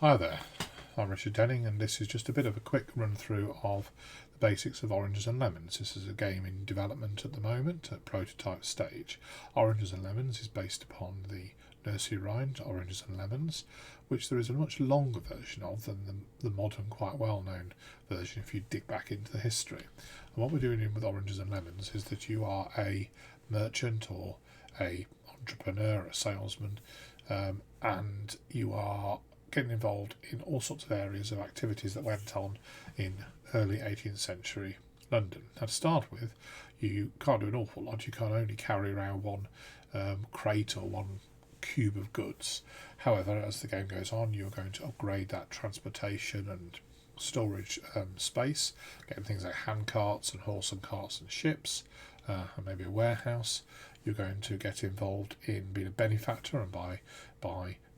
Hi there, I'm Richard Denning, and this is just a bit of a quick run through of the basics of Oranges and Lemons. This is a game in development at the moment at prototype stage. Oranges and Lemons is based upon the nursery rhyme Oranges and Lemons, which there is a much longer version of than the modern, quite well known version if you dig back into the history. And what we're doing with Oranges and Lemons is that you are a merchant or a entrepreneur, a salesman, and you are getting involved in all sorts of areas of activities that went on in early 18th century London. Now, to start with, you can't do an awful lot. You can only carry around one crate or one cube of goods. However, as the game goes on, you're going to upgrade that transportation and storage space, getting things like hand carts and horse and carts and ships, and maybe a warehouse. You're going to get involved in being a benefactor and by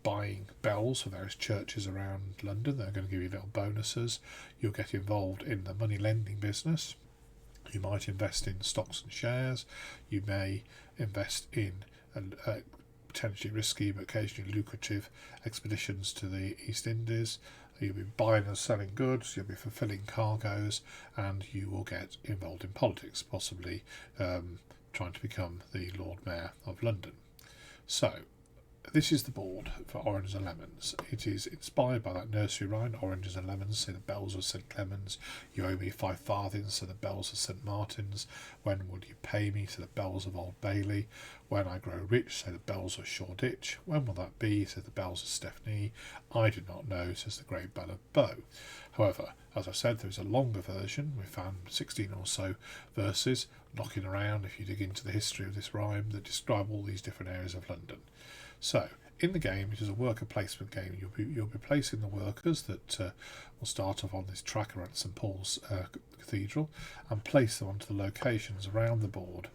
buying bells for various churches around London. They're going to give you little bonuses. You'll get involved in the money lending business. You might invest in stocks and shares. You may invest in potentially risky but occasionally lucrative expeditions to the East Indies. You'll be buying and selling goods, you'll be fulfilling cargoes, and you will get involved in politics, possibly trying to become the Lord Mayor of London. So, this is the board for Oranges and Lemons. It is inspired by that nursery rhyme, Oranges and Lemons, say the bells of St Clemens. You owe me 5 farthings, so the bells of St Martin's. When will you pay me, so the bells of Old Bailey. When I grow rich, say the bells of Shoreditch. When will that be, say the bells of Stepney. I do not know, says the great bell of Bow. However, as I said, there is a longer version. We found 16 or so verses knocking around, if you dig into the history of this rhyme, that describe all these different areas of London. So, in the game, it is a worker placement game. You'll be placing the workers that will start off on this track around St Paul's Cathedral and place them onto the locations around the board.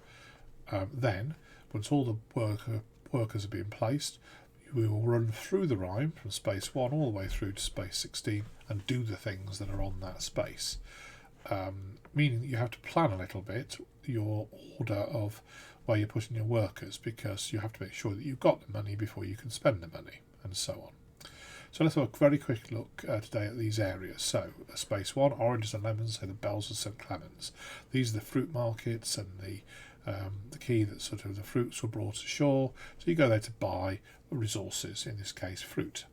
Then, once all the workers are being placed, we will run through the rhyme from space 1 all the way through to space 16 and do the things that are on that space. Meaning that you have to plan a little bit your order of where you're putting your workers, because you have to make sure that you've got the money before you can spend the money, and so on. So let's have a very quick look today at these areas. So, space 1, Oranges and Lemons, so the bells of St Clemens. These are the fruit markets and the key that sort of the fruits were brought ashore. So you go there to buy resources, in this case fruit.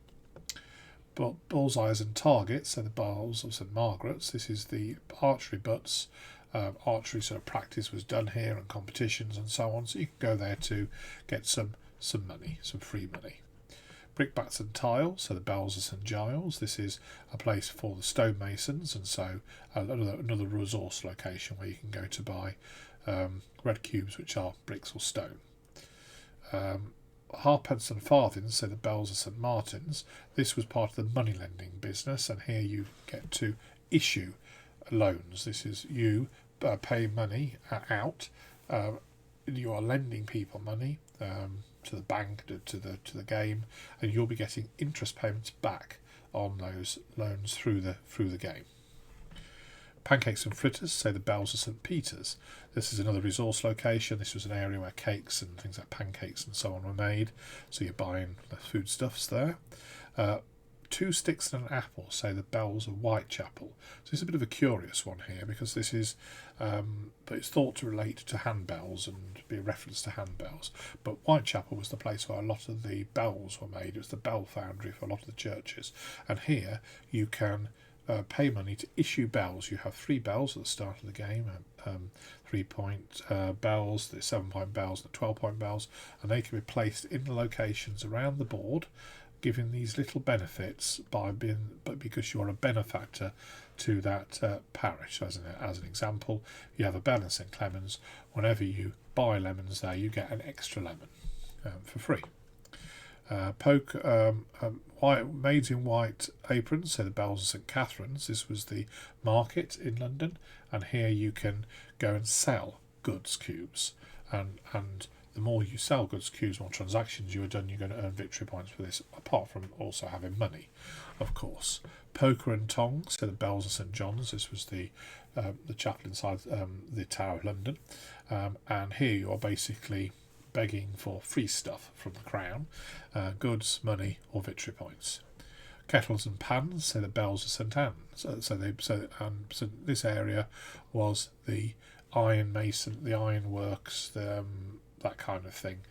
But bullseyes and targets, so the bells of St Margaret's. This is the archery butts. Archery sort of practice was done here and competitions and so on, so you can go there to get some money, some free money. Brickbats and tiles, so the bells of St Giles. This is a place for the stonemasons, and so another resource location where you can go to buy red cubes, which are bricks or stone. Halfpence and farthings, so the bells of St Martin's. This was part of the money lending business, and here you get to issue loans. This is you pay money out. You are lending people money to the bank, to the game, and you'll be getting interest payments back on those loans through the game. Pancakes and fritters, say the bells of St Peter's. This is another resource location. This was an area where cakes and things like pancakes and so on were made, so you're buying the foodstuffs there. 2 sticks and an apple, say the bells of Whitechapel. So it's a bit of a curious one here, because this is, but it's thought to relate to handbells and be a reference to handbells. But Whitechapel was the place where a lot of the bells were made. It was the bell foundry for a lot of the churches. And here you can pay money to issue bells. You have 3 bells at the start of the game, 3-point bells, the 7-point bells, the 12-point bells, and they can be placed in the locations around the board, giving these little benefits but because you are a benefactor to that parish. As an example, if you have a bell in St Clemens, whenever you buy lemons there, you get an extra lemon for free. Maids in white aprons, so the bells of St Catherine's. This was the market in London, and here you can go and sell goods cubes, and the more you sell goods cubes, more transactions you are done, you're going to earn victory points for this, apart from also having money, of course. Poker and tongs, so the bells of St John's. This was the chapel inside the Tower of London, and here you are basically begging for free stuff from the crown, goods, money or victory points. Kettles and pans, say the bells of St Anne's. So this area was the iron mason, the iron works, that kind of thing.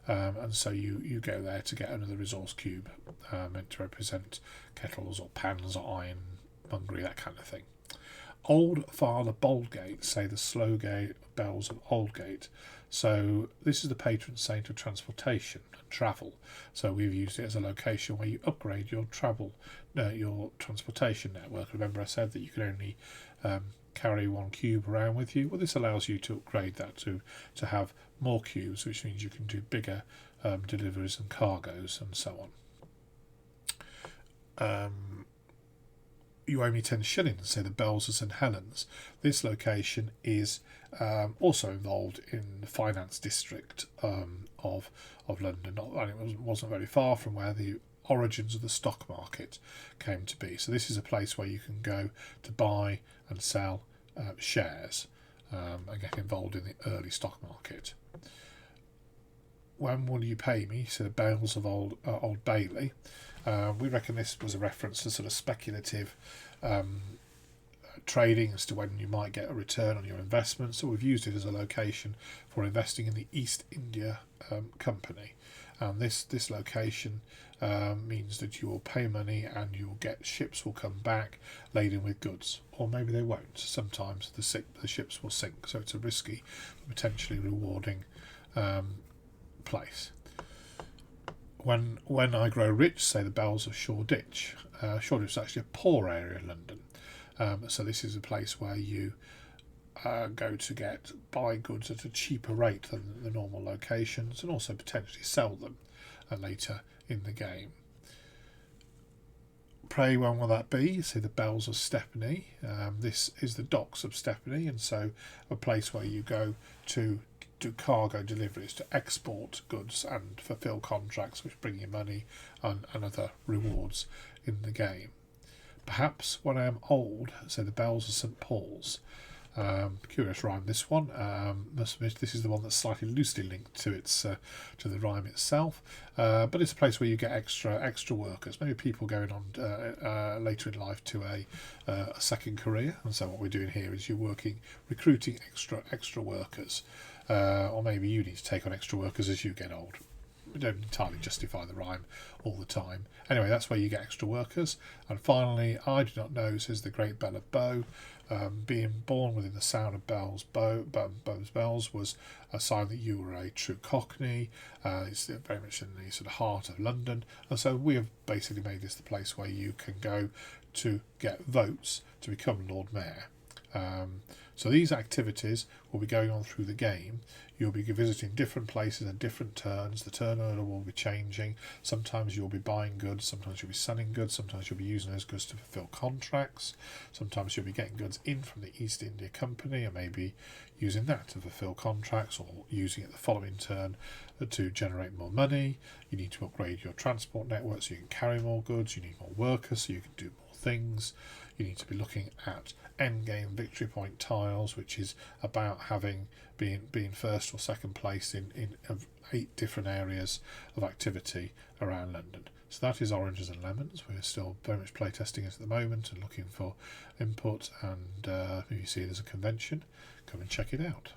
And so you go there to get another resource cube meant to represent kettles or pans or ironmongery, that kind of thing. Old Father Baldgate, say the Slowgate bells of Aldgate. So this is the patron saint of transportation and travel. So we've used it as a location where you upgrade your your transportation network. Remember I said that you can only carry one cube around with you. Well, this allows you to upgrade that to have more cubes, which means you can do bigger deliveries and cargoes and so on. You owe me 10 shillings, say the bells of St Helens. This location is also involved in the finance district of London, and it wasn't very far from where the origins of the stock market came to be. So this is a place where you can go to buy and sell shares and get involved in the early stock market. When will you pay me? So the bells of Old Bailey. We reckon this was a reference to sort of speculative trading as to when you might get a return on your investment. So we've used it as a location for investing in the East India Company. And this location means that you will pay money and you'll get ships will come back laden with goods, or maybe they won't. Sometimes the ships will sink. So it's a risky, potentially rewarding place. When I grow rich, say the bells of Shoreditch. Shoreditch is actually a poor area in London. So this is a place where you go to buy goods at a cheaper rate than the normal locations, and also potentially sell them later in the game. Pray when will that be? Say the bells of Stepney. This is the docks of Stepney, and so a place where you go to do cargo deliveries, to export goods and fulfill contracts which bring you money and other rewards in the game. Perhaps when I am old, say the bells of St Paul's. Curious rhyme, this one. Must admit, this is the one that's slightly loosely linked to to the rhyme itself, but it's a place where you get extra workers, maybe people going on later in life to a second career. And so what we're doing here is you're recruiting extra workers, or maybe you need to take on extra workers as you get old. We don't entirely justify the rhyme all the time. Anyway, that's where you get extra workers. And finally, I do not know, says the Great Bell of Bow. Being born within the sound of Bow's bells was a sign that you were a true Cockney. It's very much in the sort of heart of London, and so we have basically made this the place where you can go to get votes to become Lord Mayor. So these activities will be going on through the game. You'll be visiting different places at different turns. The turn order will be changing. Sometimes you'll be buying goods, sometimes you'll be selling goods, sometimes you'll be using those goods to fulfill contracts, sometimes you'll be getting goods in from the East India Company and maybe using that to fulfill contracts, or using it the following turn to generate more money. You need to upgrade your transport network so you can carry more goods. You need more workers so you can do more things. You need to be looking at endgame victory point tiles, which is about being first or second place in 8 different areas of activity around London. So that is Oranges and Lemons. We're still very much playtesting it at the moment and looking for input, and if you see it as a convention, come and check it out.